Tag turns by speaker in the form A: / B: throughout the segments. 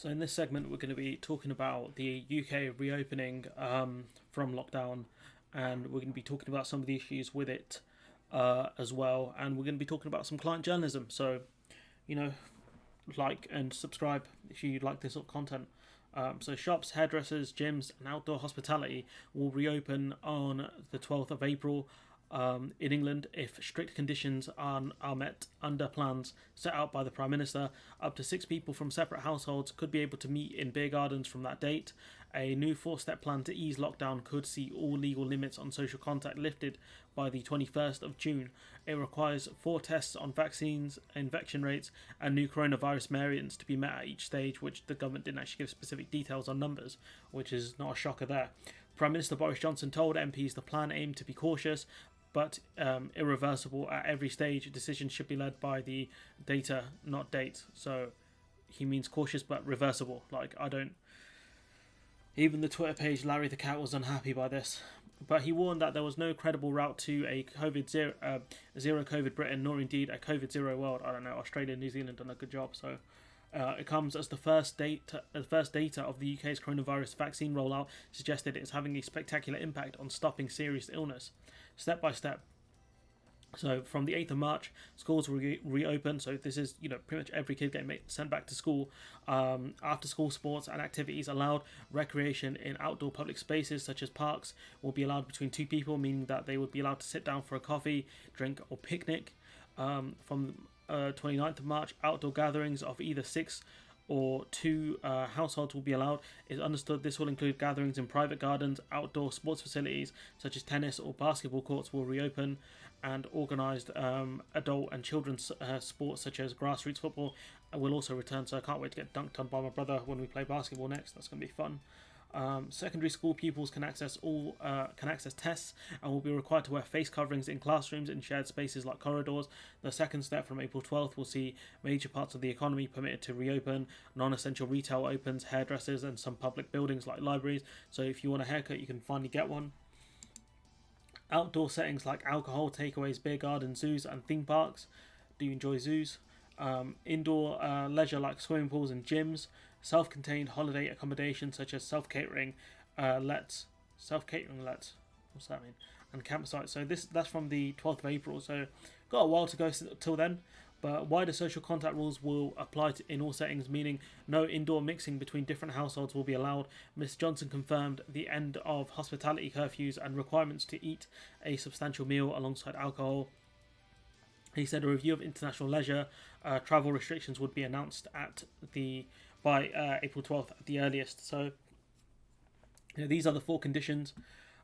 A: So in this segment, we're going to be talking about the UK reopening from lockdown, and we're going to be talking about some of the issues with it as well, and we're going to be talking about some client journalism. So, you know, like and subscribe if you like this sort of content. So shops, hairdressers, gyms, and outdoor hospitality will reopen on the 12th of April in England if strict conditions are met under plans set out by the Prime Minister. Up to 6 people from separate households could be able to meet in beer gardens from that date. A new four-step plan to ease lockdown could see all legal limits on social contact lifted by the 21st of June. It requires 4 tests on vaccines, infection rates, and new coronavirus variants to be met at each stage, which the government didn't actually give specific details on numbers, which is not a shocker there. Prime Minister Boris Johnson told MPs the plan aimed to be cautious but irreversible at every stage. Decisions should be led by the data, not date. So he means cautious but reversible. Even the Twitter page Larry the Cat was unhappy by this. But he warned that there was no credible route to a zero COVID Britain, nor indeed a COVID zero world. I don't know, Australia and New Zealand done a good job. So it comes as the first data of the UK's coronavirus vaccine rollout suggested it's having a spectacular impact on stopping serious illness. Step by step. So from the 8th of March, schools will reopen. So this is, pretty much every kid getting sent back to school. After school sports and activities allowed. Recreation in outdoor public spaces such as parks will be allowed between 2 people, meaning that they would be allowed to sit down for a coffee, drink or picnic. From 29th of March, outdoor gatherings of either 6 or 2 households will be allowed. It's understood this will include gatherings in private gardens. Outdoor sports facilities such as tennis or basketball courts will reopen, and organised adult and children's sports such as grassroots football will also return. So I can't wait to get dunked on by my brother when we play basketball next. That's going to be fun. Secondary school pupils can access tests and will be required to wear face coverings in classrooms and shared spaces like corridors. The second step from April 12th will see major parts of the economy permitted to reopen. Non-essential retail opens, hairdressers and some public buildings like libraries. So if you want a haircut, you can finally get one. Outdoor settings like alcohol takeaways, beer gardens, zoos and theme parks. Do you enjoy zoos? Indoor leisure like swimming pools and gyms. Self-contained holiday accommodation such as self-catering lets. What's that mean? And campsites. So that's from the 12th of April. So got a while to go till then. But wider social contact rules will apply in all settings, meaning no indoor mixing between different households will be allowed. Ms Johnson confirmed the end of hospitality curfews and requirements to eat a substantial meal alongside alcohol. He said a review of international leisure travel restrictions would be announced by April 12th at the earliest. So these are the 4 conditions.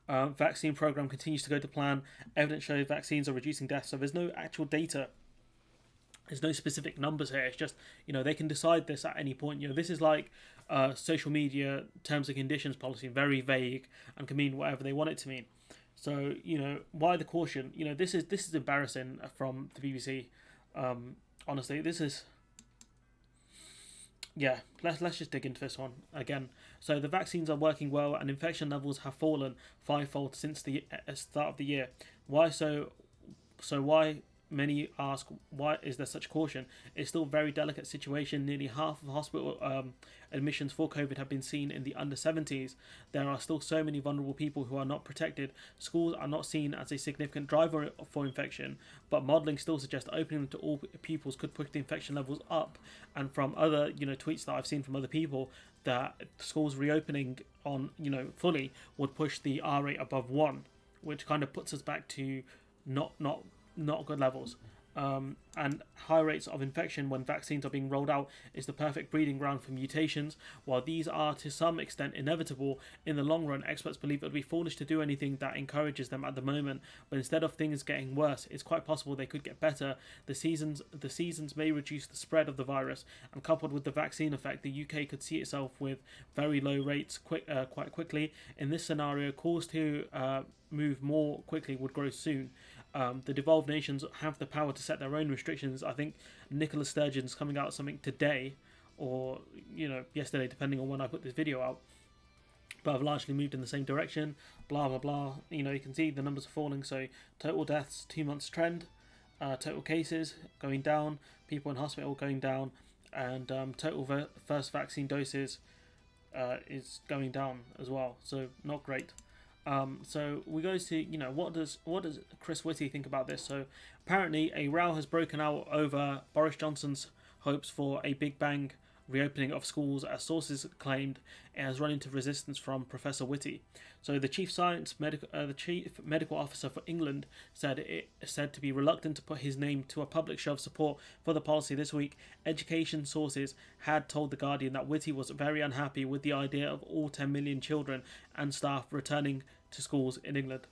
A: Vaccine program continues to go to plan. Evidence shows vaccines are reducing deaths. So there's no actual data. There's no specific numbers here. It's just, they can decide this at any point. This is like social media terms and conditions policy, very vague and can mean whatever they want it to mean. So, why the caution? This is embarrassing from the BBC. Honestly, this is... Yeah, let's just dig into this one again. So the vaccines are working well and infection levels have fallen 5-fold since the start of the year. Why so? So why? Many ask, why is there such caution? It's still a very delicate situation. Nearly half of hospital admissions for COVID have been seen in the under 70s. There are still so many vulnerable people who are not protected. Schools are not seen as a significant driver for infection, but modelling still suggests opening them to all pupils could push the infection levels up. And from other, tweets that I've seen from other people, that schools reopening on, fully would push the R rate above 1, which kind of puts us back to not good levels. And high rates of infection when vaccines are being rolled out is the perfect breeding ground for mutations. While these are to some extent inevitable, in the long run, experts believe it would be foolish to do anything that encourages them at the moment. But instead of things getting worse, it's quite possible they could get better. The seasons may reduce the spread of the virus, and coupled with the vaccine effect, the UK could see itself with very low rates quite quickly. In this scenario, calls to move more quickly would grow soon. The devolved nations have the power to set their own restrictions. I think Nicola Sturgeon's coming out with something today or yesterday, depending on when I put this video out, but have largely moved in the same direction. Blah blah blah. You can see the numbers are falling. So total deaths 2 months trend, total cases going down, people in hospital going down, and total first vaccine doses is going down as well. So not great. So we go to, what does Chris Whitty think about this? So apparently a row has broken out over Boris Johnson's hopes for a Big Bang reopening of schools, as sources claimed it has run into resistance from Professor Whitty. So the chief medical officer for England said to be reluctant to put his name to a public show of support for the policy this week. Education sources had told The Guardian that Whitty was very unhappy with the idea of all 10 million children and staff returning to schools in England.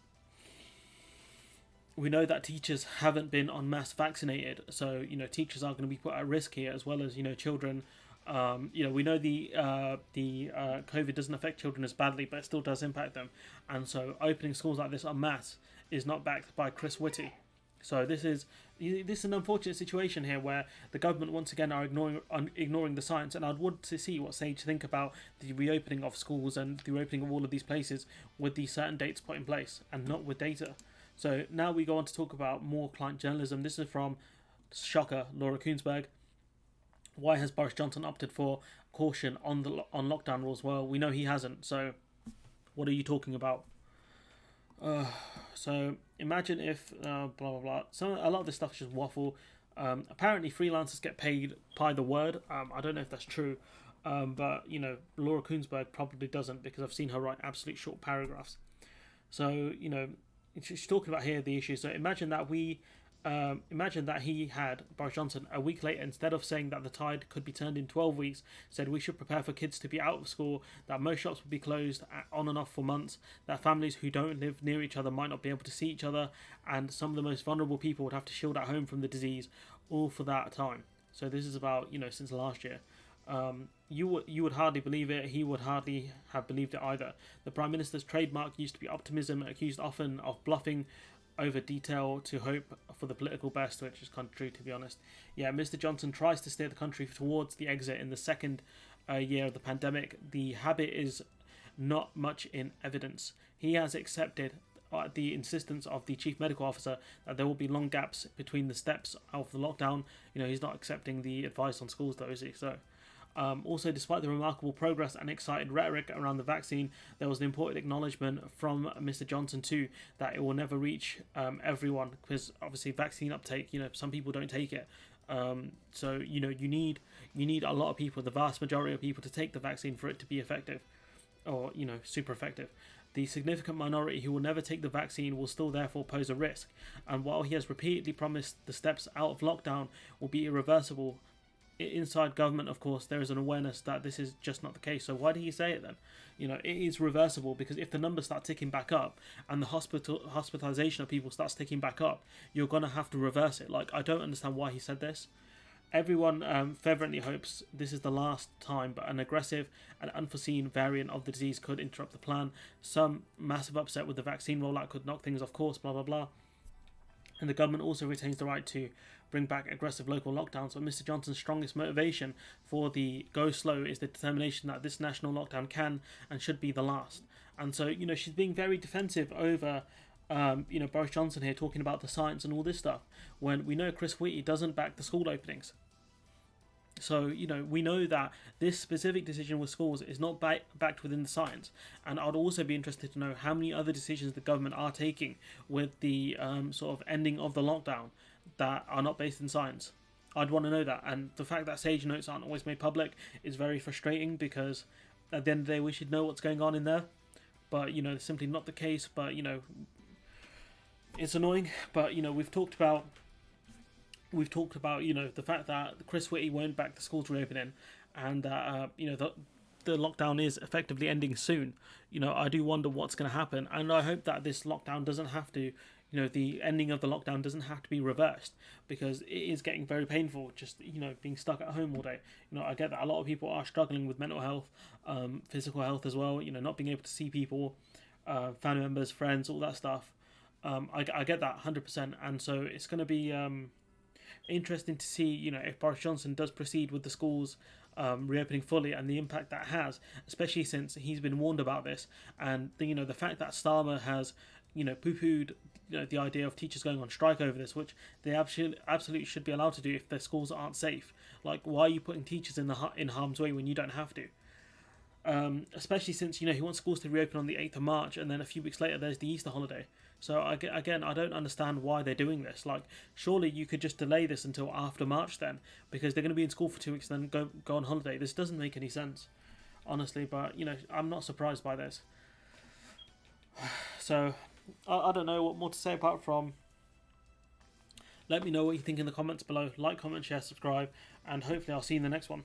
A: We know that teachers haven't been en masse vaccinated, so teachers are going to be put at risk here, as well as children. We know the COVID doesn't affect children as badly, but it still does impact them. And so opening schools like this en masse is not backed by Chris Whitty. So this is an unfortunate situation here, where the government once again are ignoring the science. And I'd want to see what SAGE think about the reopening of schools and the reopening of all of these places with these certain dates put in place, and not with data. So now we go on to talk about more client journalism. This is from, shocker, Laura Kuenssberg. Why has Boris Johnson opted for caution on lockdown rules? Well, we know he hasn't. So, what are you talking about? So imagine if blah blah blah. So a lot of this stuff is just waffle. Apparently, freelancers get paid by the word. I don't know if that's true, but Laura Kuenssberg probably doesn't, because I've seen her write absolute short paragraphs. So she's talking about here the issue. So imagine that he had, Boris Johnson, a week later, instead of saying that the tide could be turned in 12 weeks, said we should prepare for kids to be out of school, that most shops would be closed on and off for months, that families who don't live near each other might not be able to see each other, and some of the most vulnerable people would have to shield at home from the disease, all for that time. So this is about, since last year. You would hardly believe it. He would hardly have believed it either. The Prime Minister's trademark used to be optimism, accused often of bluffing over detail to hope for the political best, which is kind of true, to be honest. Yeah, Mr. Johnson tries to steer the country towards the exit in the second year of the pandemic. The habit is not much in evidence. He has accepted the insistence of the chief medical officer that there will be long gaps between the steps of the lockdown. He's not accepting the advice on schools, though, is he? So also, despite the remarkable progress and excited rhetoric around the vaccine, there was an important acknowledgement from Mr. Johnson too, that it will never reach everyone, because obviously vaccine uptake, some people don't take it. So you need a lot of people, the vast majority of people, to take the vaccine for it to be effective, or super effective. The significant minority who will never take the vaccine will still therefore pose a risk. And while he has repeatedly promised the steps out of lockdown will be irreversible, inside government, of course, there is an awareness that this is just not the case. So why did he say it then? It is reversible, because if the numbers start ticking back up and the hospitalization of people starts ticking back up, you're going to have to reverse it. I don't understand why he said this. Everyone fervently hopes this is the last time, but an aggressive and unforeseen variant of the disease could interrupt the plan. Some massive upset with the vaccine rollout could knock things off course, blah, blah, blah. And the government also retains the right to bring back aggressive local lockdowns. So Mr. Johnson's strongest motivation for the go slow is the determination that this national lockdown can and should be the last. And so, she's being very defensive over, Boris Johnson here, talking about the science and all this stuff, when we know Chris Whitty doesn't back the school openings. So, we know that this specific decision with schools is not backed within the science. And I'd also be interested to know how many other decisions the government are taking with the sort of ending of the lockdown that are not based in science. I'd want to know that. And the fact that SAGE notes aren't always made public is very frustrating, because at the end of the day we should know what's going on in there. But, it's simply not the case. But, it's annoying. But, we've talked about, the fact that Chris Whitty won't back the schools reopening, and that, the lockdown is effectively ending soon. I do wonder what's going to happen, and I hope that this lockdown doesn't have to, the ending of the lockdown doesn't have to be reversed, because it is getting very painful just, being stuck at home all day. I get that a lot of people are struggling with mental health, physical health as well, not being able to see people, family members, friends, all that stuff. I get that 100%, and so it's going to be interesting to see, if Boris Johnson does proceed with the schools reopening fully, and the impact that has, especially since he's been warned about this. And the fact that Starmer has poo-pooed the idea of teachers going on strike over this, which they absolutely should be allowed to do if their schools aren't safe. Like, why are you putting teachers in harm's way when you don't have to? Especially since he wants schools to reopen on the 8th of March, and then a few weeks later there's the Easter holiday. So again, I don't understand why they're doing this. Like, surely you could just delay this until after March then, because they're going to be in school for 2 weeks and then go on holiday. This doesn't make any sense, honestly. But I'm not surprised by this. So I don't know what more to say apart from let me know what you think in the comments below. Like, comment, share, subscribe, and hopefully I'll see you in the next one.